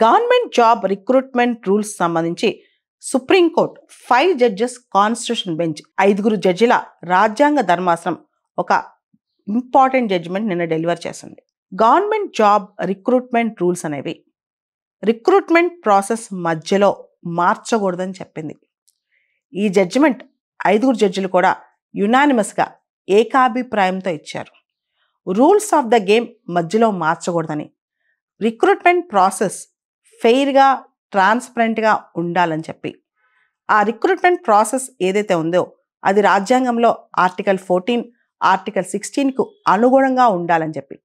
Government job recruitment rules సంబంధించి supreme court 5 judges constitution bench 5 జడ్జిల రాజ్యాంగ ధర్మాసనం ఒక ఇంపార్టెంట్ జడ్జిమెంట్ నిన్న డెలివర్ చేసింది. గవర్నమెంట్ జాబ్ రిక్రూట్మెంట్ రూల్స్ అనేవి రిక్రూట్మెంట్ ప్రాసెస్ మధ్యలో మార్చకూడదని చెప్పింది. ఈ జడ్జిమెంట్ 5 జడ్జిలు కూడా యునానిమస్గా ఏకాభిప్రాయంతో ఇచ్చారు. రూల్స్ ఆఫ్ ద గేమ్ మధ్యలో మార్చకూడదని, రిక్రూట్మెంట్ ప్రాసెస్ ఫెయిర్గా ట్రాన్స్పరెంట్గా ఉండాలని చెప్పి, ఆ రిక్రూట్మెంట్ ప్రాసెస్ ఏదైతే ఉందో అది రాజ్యాంగంలో ఆర్టికల్ 14, ఆర్టికల్ 16కు అనుగుణంగా ఉండాలని చెప్పి,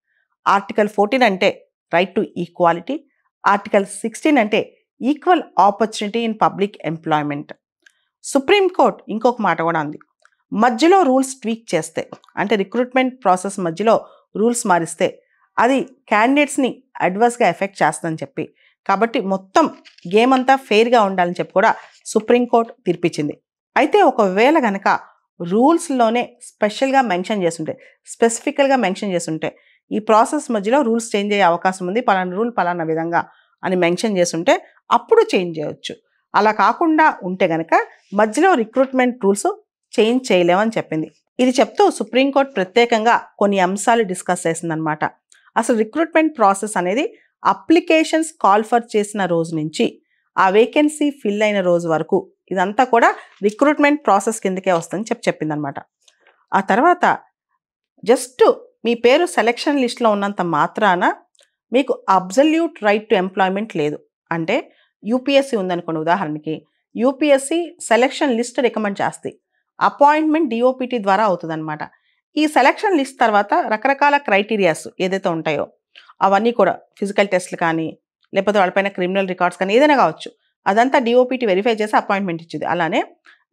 ఆర్టికల్ 14 అంటే రైట్ టు ఈక్వాలిటీ, ఆర్టికల్ 16 అంటే equal opportunity in public employment. Supreme court ఇంకొక మాట కూడా అంది, మధ్యలో రూల్స్ ట్వీక్ చేస్తే అంటే రిక్రూట్మెంట్ ప్రాసెస్ మధ్యలో రూల్స్ మారిస్తే అది క్యాండిడేట్స్ని అడ్వర్స్గా ఎఫెక్ట్ చేస్తుందని చెప్పి, కాబట్టి మొత్తం గేమ్ అంతా ఫెయిర్గా ఉండాలని చెప్పి కూడా సుప్రీంకోర్టు తీర్పిచ్చింది. అయితే ఒకవేళ కనుక రూల్స్లోనే స్పెషల్గా మెన్షన్ చేస్తుంటే, స్పెసిఫికల్గా మెన్షన్ చేస్తుంటే ఈ ప్రాసెస్ మధ్యలో రూల్స్ చేంజ్ అయ్యే అవకాశం ఉంది, పలానా రూల్ పలానా విధంగా అని మెన్షన్ చేస్తుంటే అప్పుడు చేంజ్ చేయవచ్చు. అలా కాకుండా ఉంటే కనుక మధ్యలో రిక్రూట్మెంట్ రూల్స్ చేంజ్ చేయలేమని చెప్పింది. ఇది చెప్తూ సుప్రీంకోర్టు ప్రత్యేకంగా కొన్ని అంశాలు డిస్కస్ చేసిందనమాట. అసలు రిక్రూట్మెంట్ ప్రాసెస్ అనేది అప్లికేషన్స్ కాల్ ఫర్ చేసిన రోజు నుంచి ఆ వేకెన్సీ ఫిల్ అయిన రోజు వరకు ఇదంతా కూడా రిక్రూట్మెంట్ ప్రాసెస్ కిందకే వస్తుందని చెప్పిందనమాట. ఆ తర్వాత జస్ట్ మీ పేరు సెలక్షన్ లిస్ట్లో ఉన్నంత మాత్రాన మీకు అబ్సల్యూట్ రైట్ టు ఎంప్లాయ్మెంట్ లేదు. అంటే యూపీఎస్సీ ఉందనుకోండి, ఉదాహరణకి యూపీఎస్సీ సెలక్షన్ లిస్ట్ రికమెండ్ చేస్తాయి, అపాయింట్మెంట్ డిఓపిటీ ద్వారా అవుతుందన్నమాట. ఈ సెలక్షన్ లిస్ట్ తర్వాత రకరకాల క్రైటీరియాస్ ఏదైతే ఉంటాయో అవన్నీ కూడా ఫిజికల్ టెస్ట్లు కానీ లేకపోతే వాళ్ళపైన క్రిమినల్ రికార్డ్స్ కానీ ఏదైనా కావచ్చు, అదంతా డిఓపిటీ వెరిఫై చేసి అపాయింట్మెంట్ ఇచ్చింది. అలానే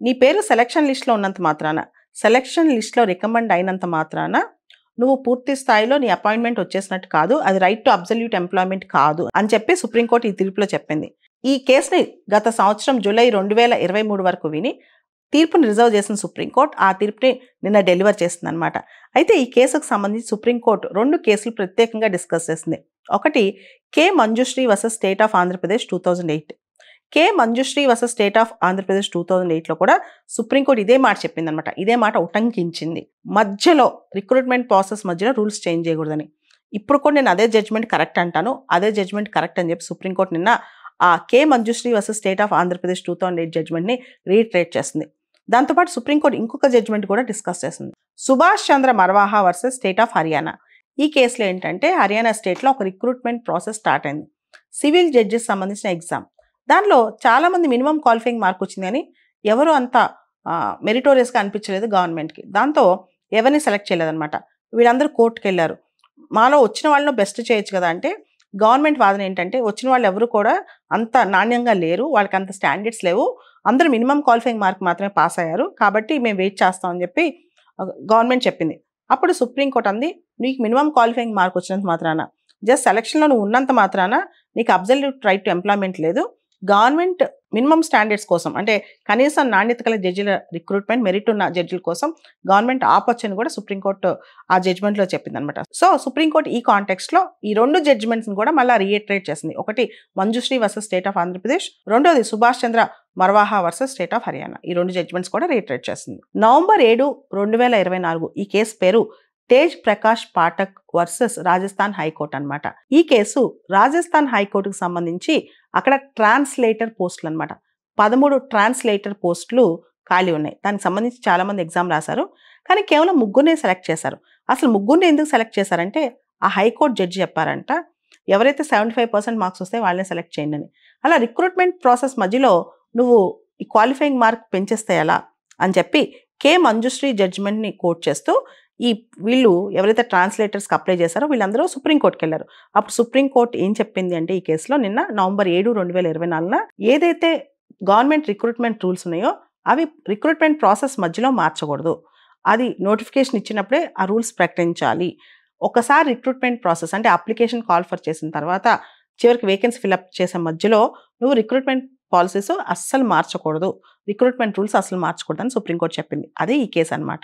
నీ పేరు సెలక్షన్ లిస్ట్లో ఉన్నంత మాత్రాన, సెలక్షన్ లిస్ట్లో రికమెండ్ అయినంత మాత్రాన నువ్వు పూర్తి స్థాయిలో నీ అపాయింట్మెంట్ వచ్చేసినట్టు కాదు, అది రైట్ టు అబ్సల్యూట్ ఎంప్లాయ్మెంట్ కాదు అని చెప్పి సుప్రీంకోర్టు ఈ తీర్పులో చెప్పింది. ఈ కేసుని గత సంవత్సరం జూలై 2023 వరకు విని తీర్పుని రిజర్వ్ చేసిన సుప్రీంకోర్టు ఆ తీర్పుని నిన్న డెలివర్ చేసిందనమాట. అయితే ఈ కేసుకు సంబంధించి సుప్రీంకోర్టు 2 కేసులు ప్రత్యేకంగా డిస్కస్ చేసింది. ఒకటి K Manjushree versus state of Andhra Pradesh 2008. K Manjushree versus state of Andhra Pradesh 2008లో కూడా సుప్రీంకోర్టు ఇదే మాట చెప్పిందనమాట. ఇదే మాట ఉటంకించింది, మధ్యలో రిక్రూట్మెంట్ ప్రాసెస్ మధ్యలో రూల్స్ చేంజ్ చేయకూడదని. ఇప్పుడు కూడా నేను అదే జడ్జ్మెంట్ కరెక్ట్ అంటాను, అదే జడ్జ్మెంట్ కరెక్ట్ అని చెప్పి సుప్రీంకోర్టు నిన్న ఆ K Manjushree versus state of Andhra Pradesh 2008 జడ్జ్మెంట్ని రీట్రేట్ చేస్తుంది. దాంతోపాటు సుప్రీంకోర్టు ఇంకొక జడ్జ్మెంట్ కూడా డిస్కస్ చేస్తుంది, Subhash Chandra Marwaha versus state of Haryana. ఈ కేసులో ఏంటంటే హర్యానా స్టేట్లో ఒక రిక్రూట్మెంట్ ప్రాసెస్ స్టార్ట్ అయింది, సివిల్ జడ్జెస్ సంబంధించిన ఎగ్జామ్. దానిలో చాలామంది మినిమం క్వాలిఫైయింగ్ మార్క్ వచ్చింది కానీ ఎవరు అంత మెరిటోరియస్గా అనిపించలేదు గవర్నమెంట్కి. దాంతో ఎవరిని సెలెక్ట్ చేయలేదన్నమాట. వీళ్ళందరూ కోర్టుకు వెళ్ళారు, మాలో వచ్చిన వాళ్ళను బెస్ట్ చేయొచ్చు కదా అంటే గవర్నమెంట్ వాదన ఏంటంటే వచ్చిన వాళ్ళు ఎవరు కూడా అంత నాణ్యంగా లేరు, వాళ్ళకి అంత స్టాండర్డ్స్ లేవు, అందరూ మినిమం క్వాలిఫైయింగ్ మార్క్ మాత్రమే పాస్ అయ్యారు, కాబట్టి మేము వెయిట్ చేస్తామని చెప్పి గవర్నమెంట్ చెప్పింది. అప్పుడు సుప్రీంకోర్టు అంది, నీకు మినిమం క్వాలిఫైయింగ్ మార్క్ వచ్చినంత మాత్రాన, జస్ట్ సెలక్షన్లో నువ్వు ఉన్నంత మాత్రాన నీకు అబ్సల్యూట్ రైట్ టు ఎంప్లాయ్మెంట్ లేదు. గవర్నమెంట్ మినిమం స్టాండర్డ్స్ కోసం అంటే కనీసం నాణ్యత గల జడ్జిల రిక్రూట్మెంట్ మెరిట్ ఉన్న జడ్జిల కోసం గవర్నమెంట్ ఆపొచ్చని కూడా సుప్రీంకోర్టు ఆ జడ్జ్మెంట్లో చెప్పిందనమాట. సో సుప్రీంకోర్టు ఈ కాంటెక్స్ట్లో ఈ 2 జడ్జ్మెంట్స్ని కూడా మళ్ళీ రీఇటరేట్ చేసింది. ఒకటి Manjushree versus state of Andhra Pradesh, రెండోది Subhash Chandra Marwaha versus state of Haryana. ఈ 2 జడ్జ్మెంట్స్ కూడా రీఇటరేట్ చేసింది. నవంబర్ 7, 2024 ఈ కేసు పేరు తేజ్ ప్రకాష్ పాఠక్ వర్సెస్ రాజస్థాన్ హైకోర్టు అనమాట. ఈ కేసు రాజస్థాన్ హైకోర్టుకు సంబంధించి అక్కడ ట్రాన్స్లేటర్ పోస్టులు అనమాట. 13 ట్రాన్స్లేటర్ పోస్టులు ఖాళీ ఉన్నాయి. దానికి సంబంధించి చాలామంది ఎగ్జామ్ రాశారు కానీ కేవలం 3 సెలెక్ట్ చేశారు. అసలు 3 ఎందుకు సెలెక్ట్ చేశారంటే ఆ హైకోర్టు జడ్జి చెప్పారంట, ఎవరైతే 75% మార్క్స్ వస్తే వాళ్ళని సెలెక్ట్ చేయండి అని. అలా రిక్రూట్మెంట్ ప్రాసెస్ మధ్యలో నువ్వు ఈ క్వాలిఫైయింగ్ మార్క్ పెంచేస్తే ఎలా అని చెప్పి కే మంజుశ్రీ జడ్జిమెంట్ని కోట్ చేస్తూ వీళ్ళు ఎవరైతే ట్రాన్స్లేటర్స్కి అప్లై చేశారో వీళ్ళందరూ సుప్రీంకోర్టుకి వెళ్ళారు. అప్పుడు సుప్రీంకోర్టు ఏం చెప్పింది అంటే ఈ కేసులో నిన్న నవంబర్ 7, 2024 ఏదైతే గవర్నమెంట్ రిక్రూట్మెంట్ రూల్స్ ఉన్నాయో అవి రిక్రూట్మెంట్ ప్రాసెస్ మధ్యలో మార్చకూడదు, అది నోటిఫికేషన్ ఇచ్చినప్పుడే ఆ రూల్స్ ప్రకటించాలి. ఒకసారి రిక్రూట్మెంట్ ప్రాసెస్ అంటే అప్లికేషన్ కాల్ ఫర్ చేసిన తర్వాత చివరికి వేకెన్సీ ఫిల్అప్ చేసే మధ్యలో నువ్వు రిక్రూట్మెంట్ పాలసీస్ అస్సలు మార్చకూడదు, రిక్రూట్మెంట్ రూల్స్ అస్సలు మార్చకూడదు అని సుప్రీంకోర్టు చెప్పింది. అదే ఈ కేసు అనమాట.